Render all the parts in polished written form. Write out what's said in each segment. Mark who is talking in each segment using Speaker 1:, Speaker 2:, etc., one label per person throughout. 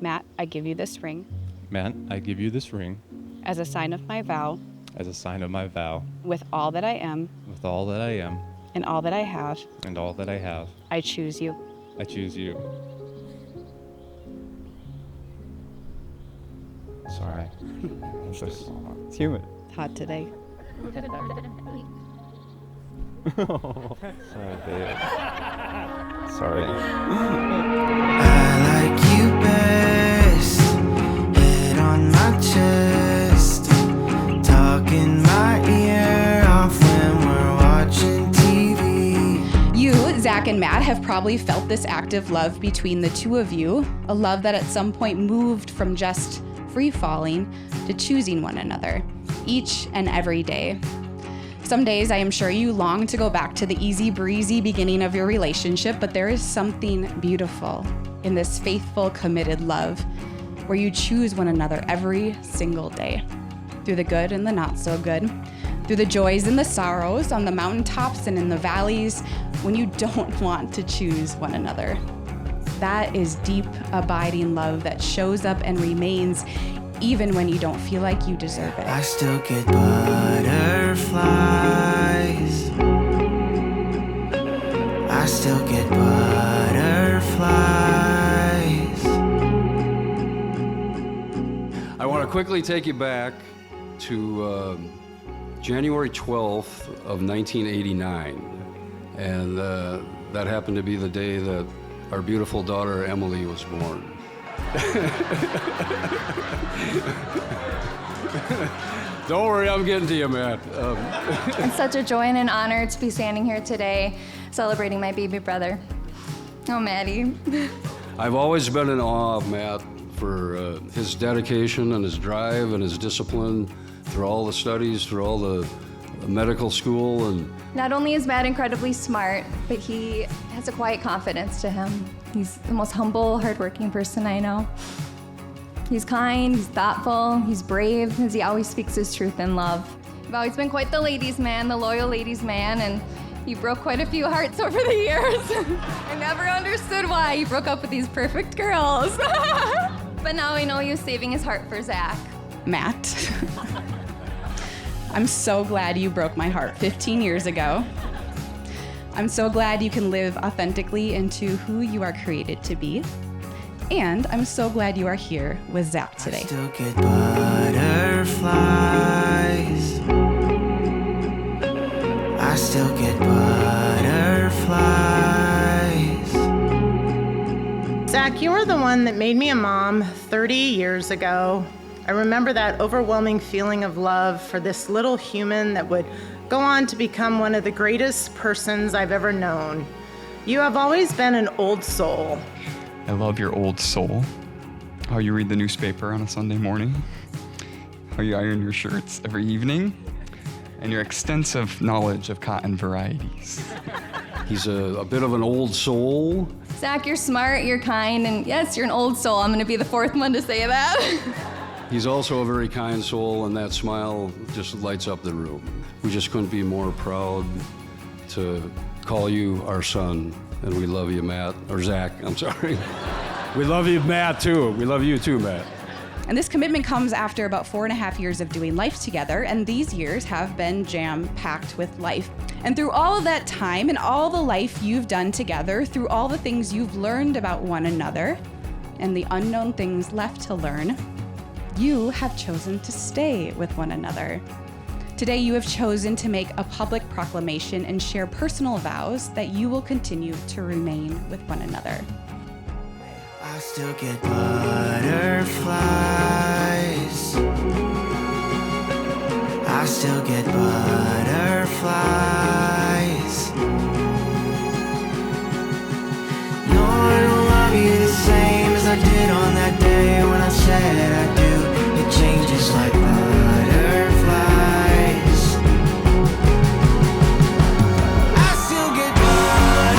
Speaker 1: Matt, I give you this ring
Speaker 2: Matt, I give you this ring
Speaker 1: as a sign of my vow,
Speaker 2: as a sign of my vow,
Speaker 1: with all that I am
Speaker 2: with all that I am
Speaker 1: and all that I have,
Speaker 2: and all that I have.
Speaker 1: I choose you.
Speaker 2: I choose you. Sorry. It's humid.
Speaker 1: It's hot today.
Speaker 2: Sorry, babe. Sorry.
Speaker 3: I like you best, head on my chest, talking my ear off when we're watching TV.
Speaker 1: You, Zach and Matt, have probably felt this active love between the two of you, a love that at some point moved from just free-falling to choosing one another, each and every day. Some days I am sure you long to go back to the easy breezy beginning of your relationship, but there is something beautiful in this faithful, committed love where you choose one another every single day, through the good and the not so good, through the joys and the sorrows, on the mountaintops and in the valleys, when you don't want to choose one another. That is deep, abiding love that shows up and remains even when you don't feel like you deserve it.
Speaker 3: I still get butterflies. I still get butterflies.
Speaker 4: I want to quickly take you back to January 12th of 1989. And that happened to be the day that our beautiful daughter Emily was born. Don't worry, I'm getting to you, Matt.
Speaker 5: It's such a joy and an honor to be standing here today celebrating my baby brother. Oh, Maddie.
Speaker 4: I've always been in awe of Matt for his dedication and his drive and his discipline through all the studies, through all the medical school. And
Speaker 5: Not only is Matt incredibly smart, but he has a quiet confidence to him. He's the most humble, hardworking person I know. He's kind, he's thoughtful, he's brave, as he always speaks his truth in love. You've always been quite the ladies' man, the loyal ladies' man, and you broke quite a few hearts over the years. I never understood why you broke up with these perfect girls. But now I know you're saving his heart for Zach.
Speaker 1: Matt, I'm so glad you broke my heart 15 years ago. I'm so glad you can live authentically into who you are created to be. And I'm so glad you are here with Zach today.
Speaker 3: I still get butterflies. I still get butterflies.
Speaker 6: Zach, you were the one that made me a mom 30 years ago. I remember that overwhelming feeling of love for this little human that would go on to become one of the greatest persons I've ever known. You have always been an old soul.
Speaker 7: I love your old soul. How you read the newspaper on a Sunday morning. How you iron your shirts every evening. And your extensive knowledge of cotton varieties.
Speaker 4: he's a bit of an old soul.
Speaker 5: Zach, you're smart, you're kind, and yes, you're an old soul. I'm gonna be the fourth one to say that.
Speaker 4: He's also a very kind soul, and that smile just lights up the room. We just couldn't be more proud to call you our son, and we love you, Matt, or Zach, I'm sorry. We love you, Matt, too. We love you too, Matt.
Speaker 1: And this commitment comes after about 4.5 years of doing life together, and these years have been jam-packed with life. And through all of that time and all the life you've done together, through all the things you've learned about one another, and the unknown things left to learn, you have chosen to stay with one another. Today, you have chosen to make a public proclamation and share personal vows that you will continue to remain with one another.
Speaker 3: I still get butterflies. I still get butterflies. No, I don't love you the same as I did on that day when I said I do. It changes like butterflies. I still get butterflies.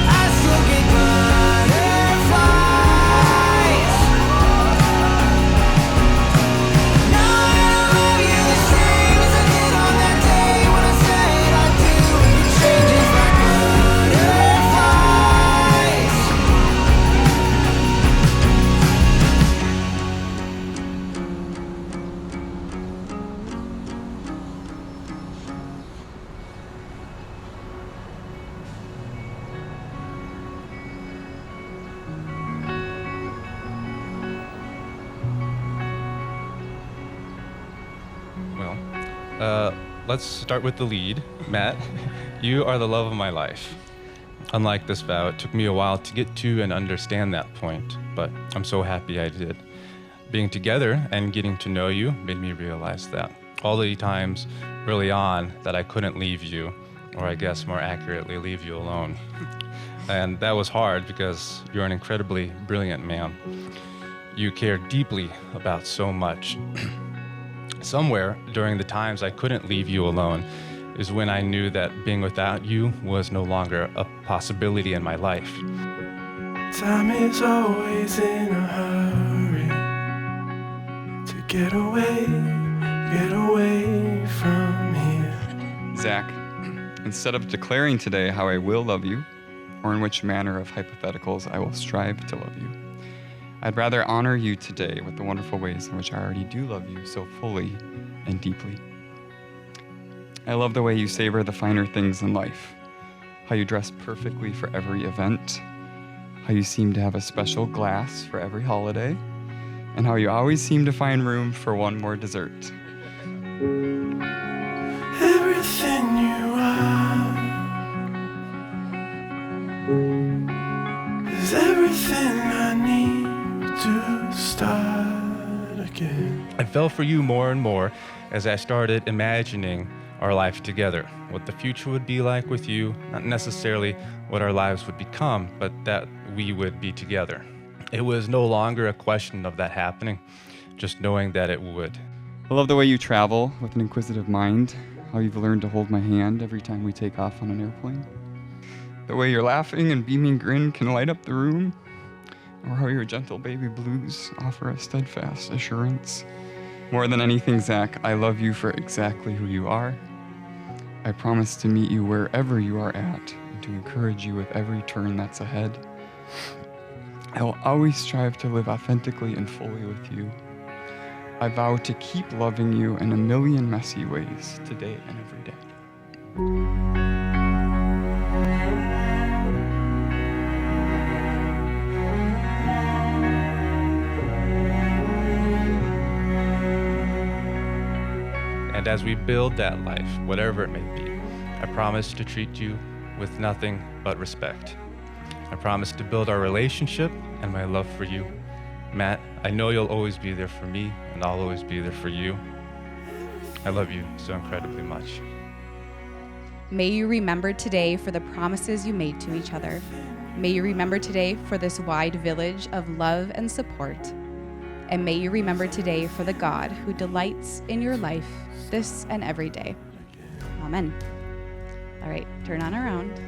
Speaker 3: I still get butterflies. No, I don't love you the same as I did on that day when I said I do. It changes like butterflies.
Speaker 2: Let's start with the lead. Matt, you are the love of my life. Unlike this vow, it took me a while to get to and understand that point, but I'm so happy I did. Being together and getting to know you made me realize that. All the times early on that I couldn't leave you, or I guess more accurately, leave you alone. And that was hard because you're an incredibly brilliant man. You care deeply about so much. Somewhere during the times I couldn't leave you alone is when I knew that being without you was no longer a possibility in my life.
Speaker 8: Time is always in a hurry to get away from here.
Speaker 7: Zach, instead of declaring today how I will love you, or in which manner of hypotheticals I will strive to love you, I'd rather honor you today with the wonderful ways in which I already do love you so fully and deeply. I love the way you savor the finer things in life, how you dress perfectly for every event, how you seem to have a special glass for every holiday, and how you always seem to find room for one more dessert.
Speaker 8: Everything you are is everything I need to start again.
Speaker 2: I fell for you more and more as I started imagining our life together, what the future would be like with you, not necessarily what our lives would become, but that we would be together. It was no longer a question of that happening, just knowing that it would.
Speaker 7: I love the way you travel with an inquisitive mind, how you've learned to hold my hand every time we take off on an airplane, the way your laughing and beaming grin can light up the room, or how your gentle baby blues offer a steadfast assurance. More than anything, Zach, I love you for exactly who you are. I promise to meet you wherever you are at and to encourage you with every turn that's ahead. I will always strive to live authentically and fully with you. I vow to keep loving you in a million messy ways today and every day.
Speaker 2: And as we build that life, whatever it may be, I promise to treat you with nothing but respect. I promise to build our relationship and my love for you. Matt, I know you'll always be there for me, and I'll always be there for you. I love you so incredibly much.
Speaker 1: May you remember today for the promises you made to each other. May you remember today for this wide village of love and support. And may you remember today for the God who delights in your life this and every day. Amen. All right, turn on around.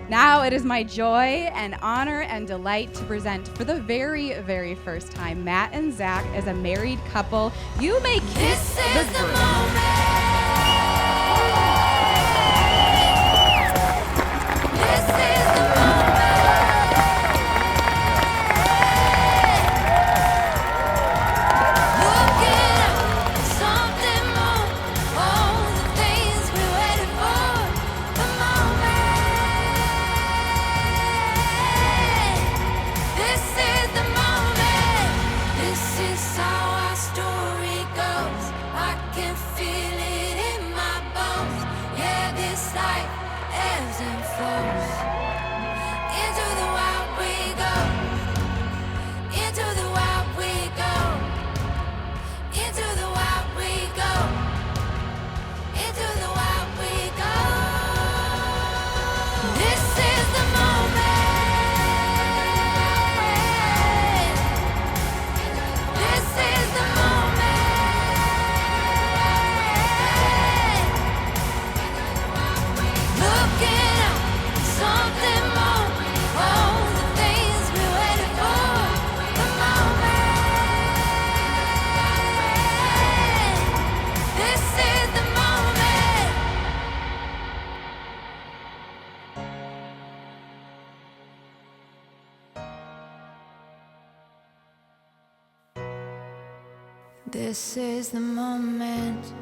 Speaker 1: Now it is my joy and honor and delight to present for the very, very first time Matt and Zach as a married couple. You may kiss the groom.
Speaker 9: This is the moment.